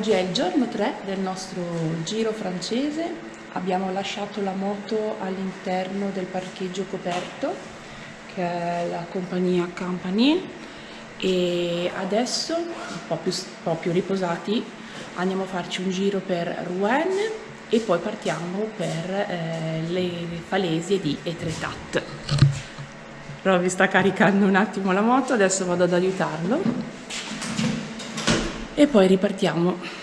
Oggi è il giorno 3 del nostro giro francese, abbiamo lasciato la moto all'interno del parcheggio coperto, che è la compagnia Company, e adesso, un po' più riposati, andiamo a farci un giro per Rouen e poi partiamo per le Falesie di Etretat. Roby sta caricando un attimo la moto, adesso vado ad aiutarlo e poi ripartiamo.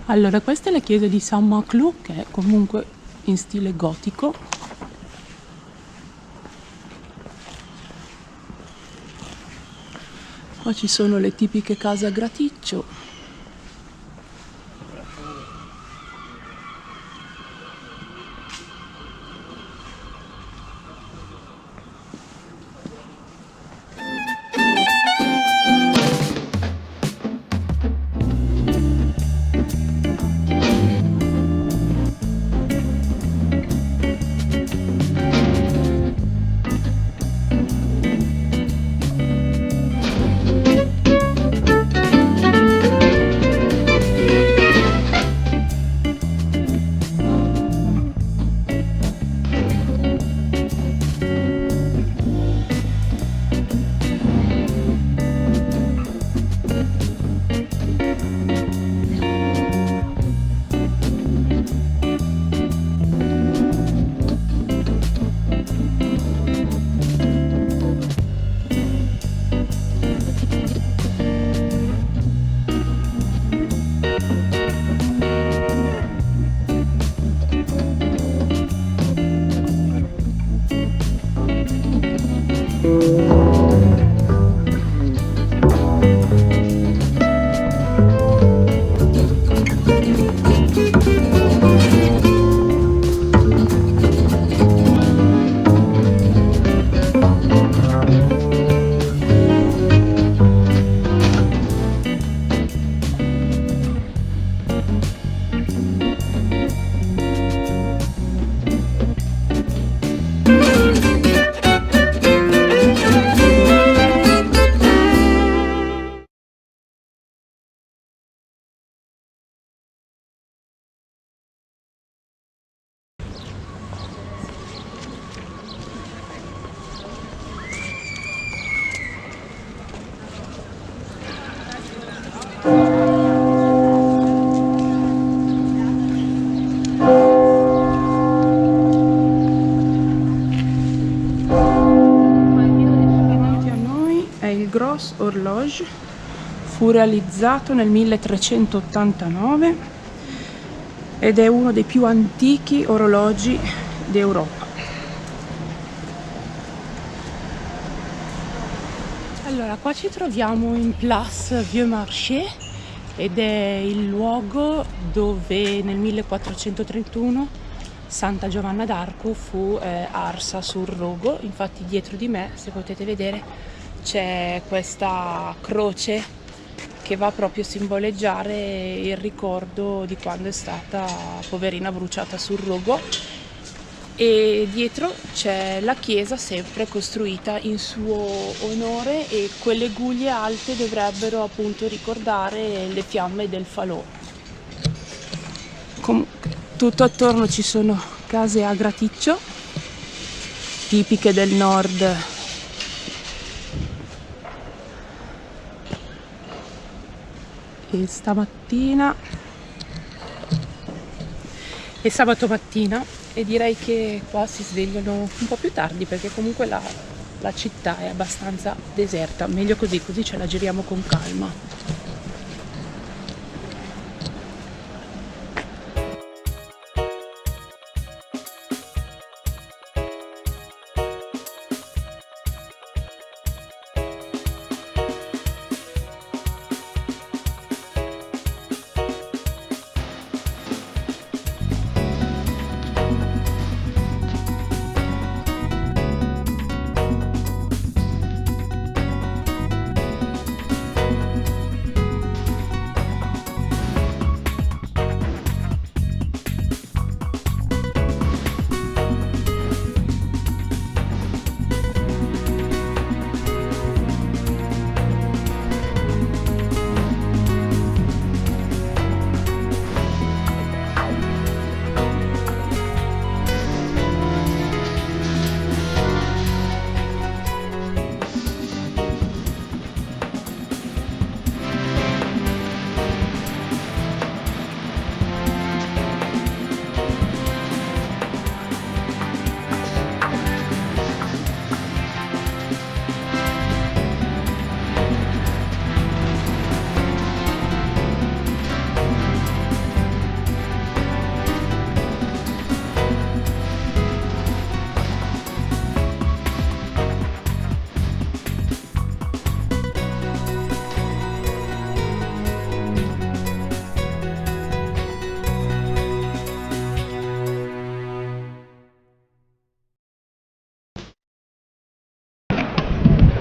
Allora, questa è la chiesa di Saint-Maclou, che è comunque in stile gotico. Qua ci sono le tipiche case a graticcio. Gros Horloge fu realizzato nel 1389 ed è uno dei più antichi orologi d'Europa. Allora, qua ci troviamo in Place Vieux Marché ed è il luogo dove nel 1431 Santa Giovanna d'Arco fu arsa sul rogo. Infatti dietro di me, se potete vedere, c'è questa croce che va proprio a simboleggiare il ricordo di quando è stata poverina bruciata sul rogo, e dietro c'è la chiesa sempre costruita in suo onore e quelle guglie alte dovrebbero appunto ricordare le fiamme del falò. Tutto attorno ci sono case a graticcio tipiche del nord e sabato mattina, e direi che qua si svegliano un po' più tardi perché comunque la città è abbastanza deserta. Meglio così ce la giriamo con calma.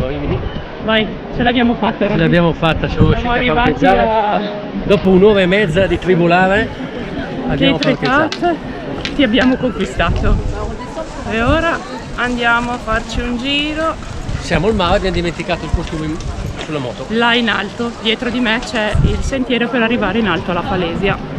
Rimini. Vai, ce l'abbiamo fatta. Ce l'abbiamo fatta, siamo riusciti a parcheggiare. Dopo un'ora e mezza di tribolare abbiamo parcheggiato. Ti abbiamo conquistato. E ora andiamo a farci un giro. Siamo al mare, abbiamo dimenticato il costume sulla moto. Là in alto, dietro di me c'è il sentiero per arrivare in alto alla Falesia.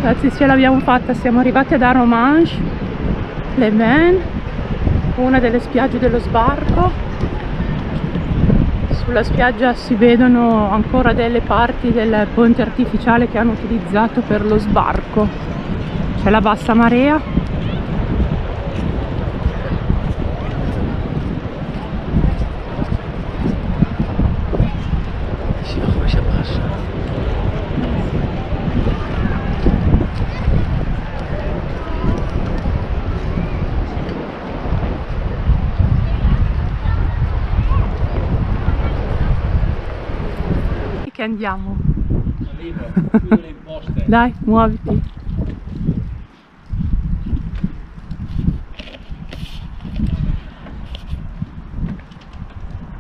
Ragazzi, ce l'abbiamo fatta, siamo arrivati ad Arromanches, Les Bains, una delle spiagge dello sbarco. Sulla spiaggia si vedono ancora delle parti del ponte artificiale che hanno utilizzato per lo sbarco. C'è la bassa marea. Che andiamo Libero, chiudo le imposte. Dai, muoviti.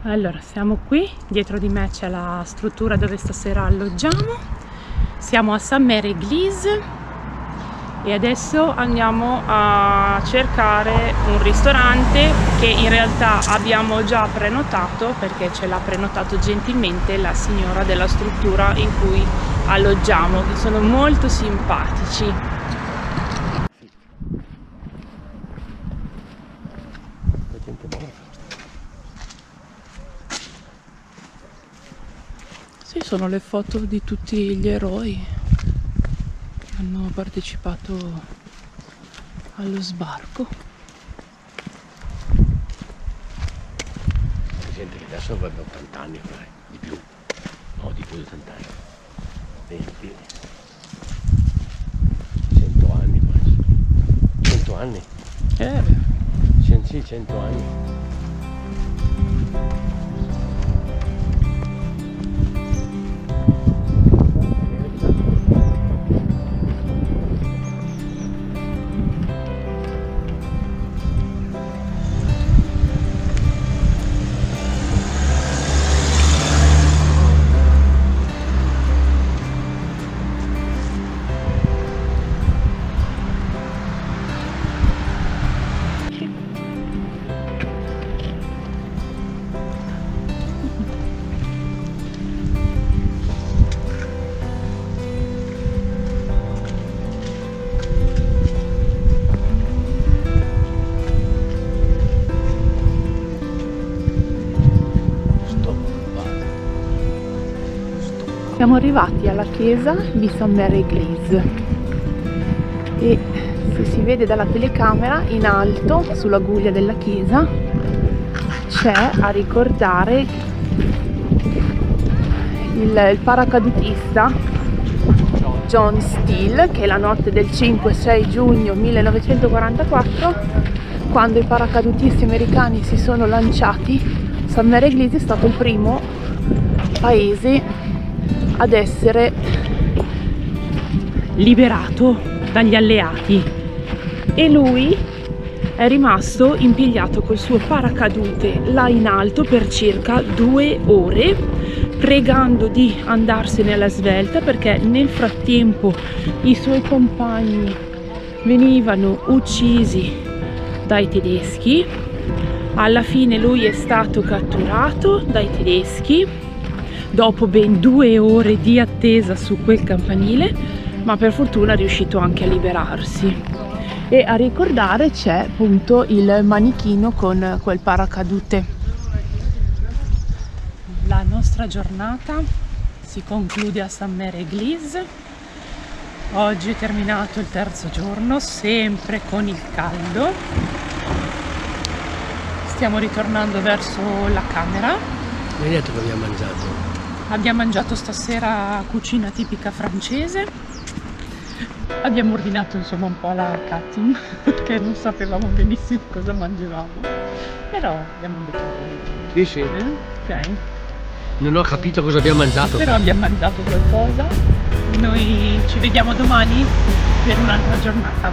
Allora, siamo qui, dietro di me c'è la struttura dove stasera alloggiamo. Siamo a Sainte-Mère-Église e adesso andiamo a cercare un ristorante che in realtà abbiamo già prenotato, perché ce l'ha prenotato gentilmente la signora della struttura in cui alloggiamo, che sono molto simpatici. Sì, sono le foto di tutti gli eroi che hanno partecipato allo sbarco. C'è gente che adesso avrebbe 80 anni, di più. No, di più di 80 anni. 20. 100 anni quasi. 100 anni? Sì, 100 anni. Siamo arrivati alla chiesa di Sainte-Mère-Église e se si vede dalla telecamera in alto sulla guglia della chiesa c'è a ricordare il paracadutista John Steele, che la notte del 5-6 giugno 1944, quando i paracadutisti americani si sono lanciati, Sainte-Mère-Église è stato il primo paese ad essere liberato dagli alleati e lui è rimasto impigliato col suo paracadute là in alto per circa 2 ore, pregando di andarsene alla svelta perché nel frattempo i suoi compagni venivano uccisi dai tedeschi. Alla fine lui è stato catturato dai tedeschi dopo ben 2 ore di attesa su quel campanile, ma per fortuna è riuscito anche a liberarsi. E a ricordare c'è appunto il manichino con quel paracadute. La nostra giornata si conclude a Sainte-Mère-Église. Oggi è terminato il 3° giorno, sempre con il caldo. Stiamo ritornando verso la camera. Mi hai detto che abbiamo mangiato? Abbiamo mangiato stasera cucina tipica francese. Abbiamo ordinato insomma un po' la cutting perché non sapevamo benissimo cosa mangiavamo. Però abbiamo detto Sì. ok. Non ho capito cosa abbiamo mangiato. Però abbiamo mangiato qualcosa. Noi ci vediamo domani per un'altra giornata.